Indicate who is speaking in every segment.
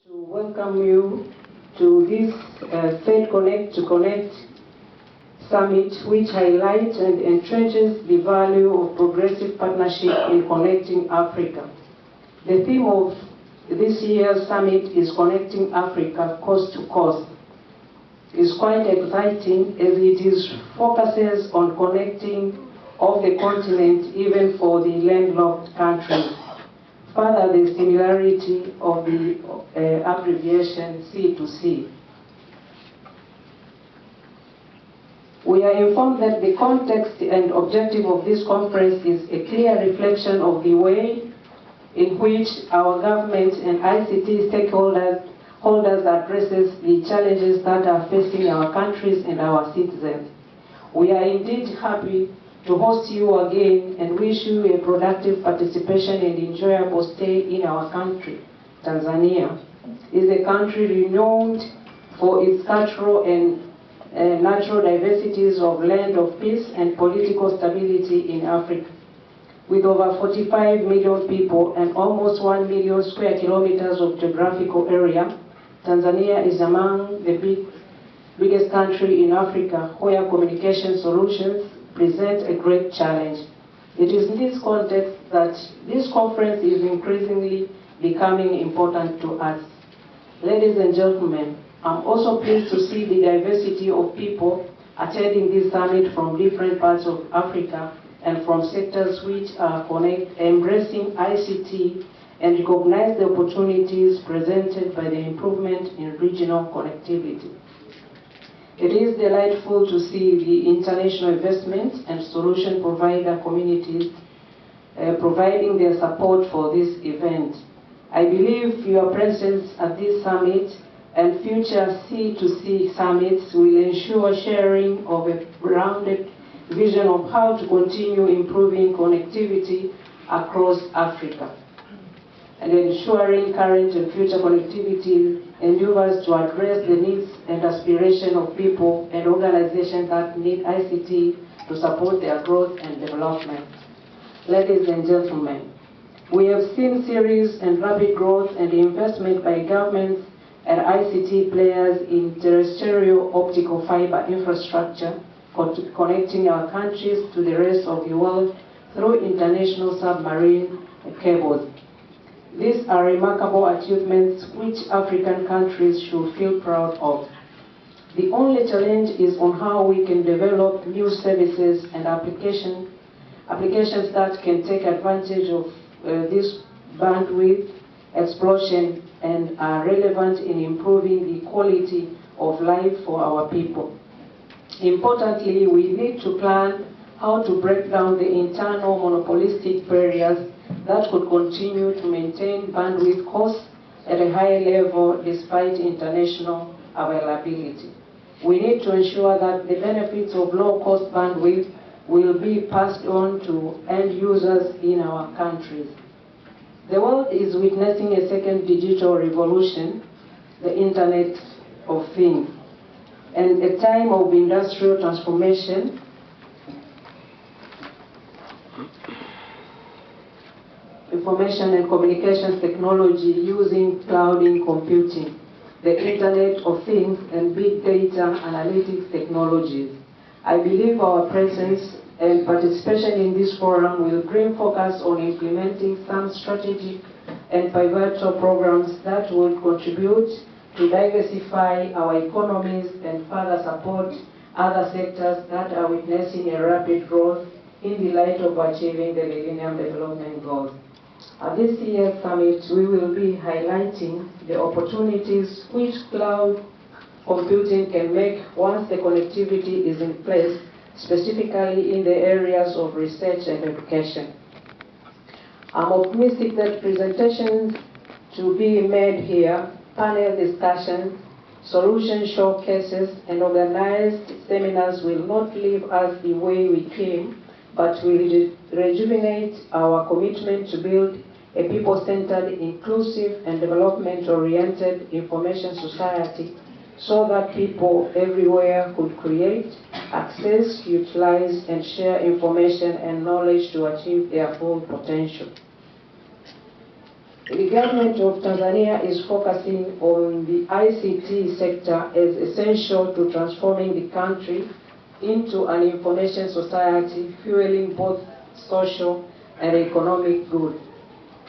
Speaker 1: To welcome you to this third Connect to Connect Summit, which highlights and entrenches the value of progressive partnership in connecting Africa. The theme of this year's summit is Connecting Africa Coast to Coast. It's quite exciting as it focuses on connecting of the continent even for the landlocked countries. Further, the similarity of the abbreviation C2C. We are informed that the context and objective of this conference is a clear reflection of the way in which our government and ICT stakeholders addresses the challenges that are facing our countries and our citizens. We are indeed happy to host you again and wish you a productive participation and enjoyable stay in our country. Tanzania is a country renowned for its cultural and natural diversities of land of peace and political stability in Africa. With over 45 million people and almost 1 million square kilometers of geographical area, Tanzania is among the biggest country in Africa where communication solutions present a great challenge. It is in this context that this conference is increasingly becoming important to us. Ladies and gentlemen, I'm also pleased to see the diversity of people attending this summit from different parts of Africa and from sectors which are embracing ICT and recognize the opportunities presented by the improvement in regional connectivity. It is delightful to see the international investment and solution provider communities providing their support for this event. I believe your presence at this summit and future C2C summits will ensure sharing of a rounded vision of how to continue improving connectivity across Africa and ensuring current and future connectivity endeavors to address the needs and aspirations of people and organizations that need ICT to support their growth and development. Ladies and gentlemen, we have seen serious and rapid growth and investment by governments and ICT players in terrestrial optical fiber infrastructure connecting our countries to the rest of the world through international submarine cables. These are remarkable achievements which African countries should feel proud of. The only challenge is on how we can develop new services and applications that can take advantage of this bandwidth explosion and are relevant in improving the quality of life for our people. Importantly, we need to plan how to break down the internal monopolistic barriers that could continue to maintain bandwidth costs at a high level despite international availability. We need to ensure that the benefits of low-cost bandwidth will be passed on to end users in our countries. The world is witnessing a second digital revolution, the Internet of Things, and a time of industrial transformation. Information and communications technology using cloud computing, the Internet of Things, and big data analytics technologies. I believe our presence and participation in this forum will bring focus on implementing some strategic and pivotal programs that will contribute to diversify our economies and further support other sectors that are witnessing a rapid growth in the light of achieving the Millennium Development Goals. At this year's summit, we will be highlighting the opportunities which cloud computing can make once the connectivity is in place, specifically in the areas of research and education. I'm optimistic that presentations to be made here, panel discussions, solution showcases, and organized seminars will not leave us the way we came, but will rejuvenate our commitment to build a people-centered, inclusive, and development-oriented information society so that people everywhere could create, access, utilize, and share information and knowledge to achieve their full potential. The government of Tanzania is focusing on the ICT sector as essential to transforming the country into an information society, fueling both social and economic good.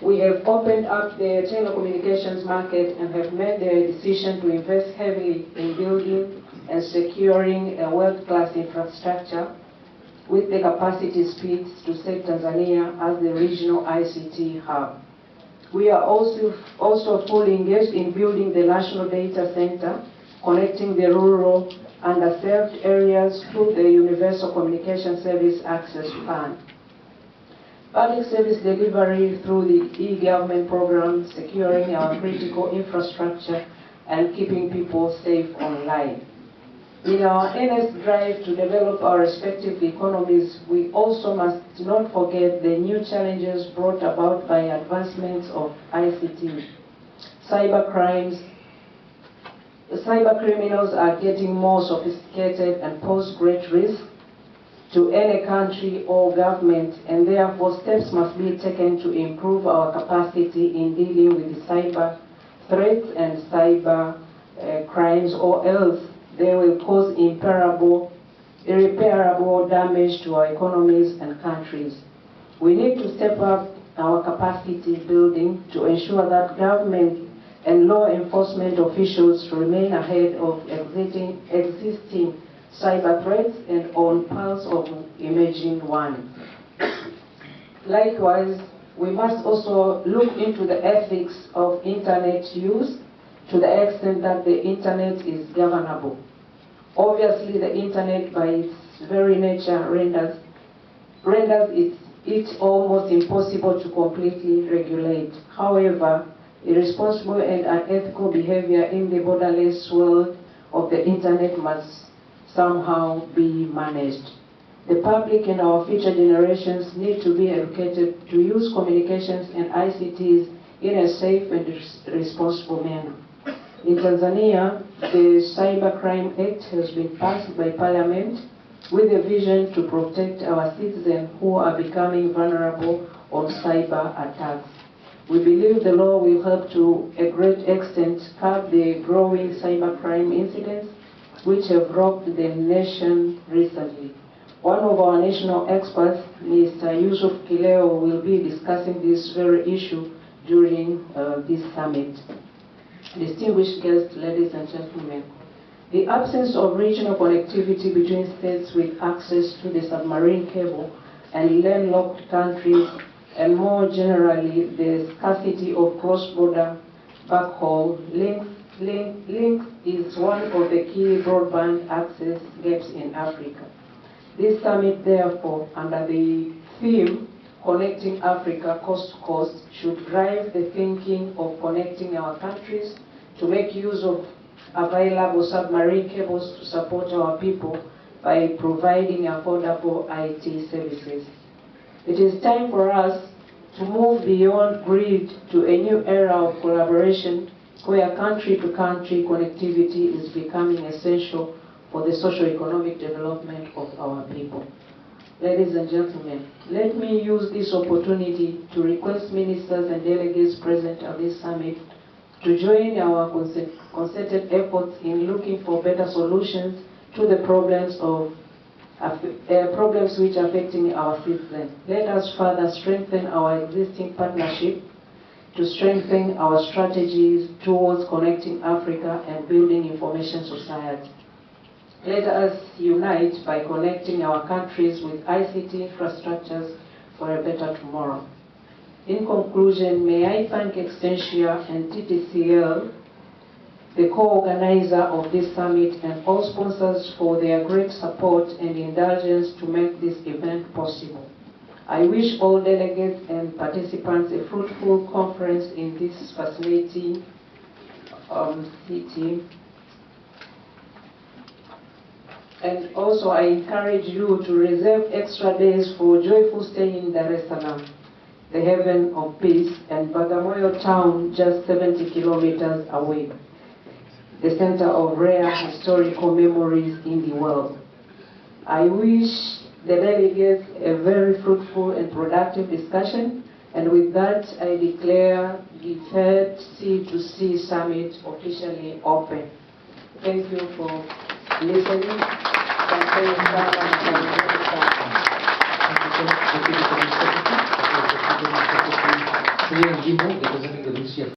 Speaker 1: We have opened up the telecommunications market and have made the decision to invest heavily in building and securing a world-class infrastructure with the capacity speeds to set Tanzania as the regional ICT hub. We are also fully engaged in building the National Data Center, connecting the rural underserved areas through the Universal Communication Service Access Plan. Public service delivery through the e-government program, securing our critical infrastructure and keeping people safe online. In our earnest drive to develop our respective economies, we also must not forget the new challenges brought about by advancements of ICT. Cybercrimes. Cyber criminals are getting more sophisticated and pose great risk to any country or government, and therefore steps must be taken to improve our capacity in dealing with the cyber threats and cyber crimes, or else they will cause irreparable damage to our economies and countries. We need to step up our capacity building to ensure that government and law enforcement officials remain ahead of existing cyber threats and on pulse of emerging ones. Likewise, we must also look into the ethics of internet use to the extent that the internet is governable. Obviously, the internet by its very nature renders it almost impossible to completely regulate. However, irresponsible and unethical behavior in the borderless world of the internet must somehow be managed. The public and our future generations need to be educated to use communications and ICTs in a safe and responsible manner. In Tanzania, the Cybercrime Act has been passed by Parliament with a vision to protect our citizens who are becoming vulnerable on cyber attacks. We believe the law will help to a great extent curb the growing cybercrime incidents which have rocked the nation recently. One of our national experts, Mr. Yusuf Kileo, will be discussing this very issue during this summit. Distinguished guests, ladies and gentlemen, the absence of regional connectivity between states with access to the submarine cable and landlocked countries, and more generally the scarcity of cross-border backhaul links is one of the key broadband access gaps in Africa. This summit, therefore, under the theme Connecting Africa Coast to Coast, should drive the thinking of connecting our countries to make use of available submarine cables to support our people by providing affordable IT services. It is time for us to move beyond grid to a new era of collaboration where country-to-country connectivity is becoming essential for the socio-economic development of our people. Ladies and gentlemen, let me use this opportunity to request ministers and delegates present at this summit to join our concerted efforts in looking for better solutions to the problems which are affecting our citizens. Let us further strengthen our existing partnership to strengthen our strategies towards connecting Africa and building information society. Let us unite by connecting our countries with ICT infrastructures for a better tomorrow. In conclusion, may I thank Extensia and TTCL, the co-organizer of this summit, and all sponsors for their great support and indulgence to make this event possible. I wish all delegates and participants a fruitful conference in this fascinating city. And also I encourage you to reserve extra days for joyful stay in Dar es Salaam, the heaven of peace, and Bagamoyo town just 70 kilometers away, the center of rare historical memories in the world. I wish the delegates a very fruitful and productive discussion And with that, I declare the third C2C summit officially open. Thank you for listening. Asanteni sana na karibuni sana.
Speaker 2: Señor Jimbo, representative of the Ministry of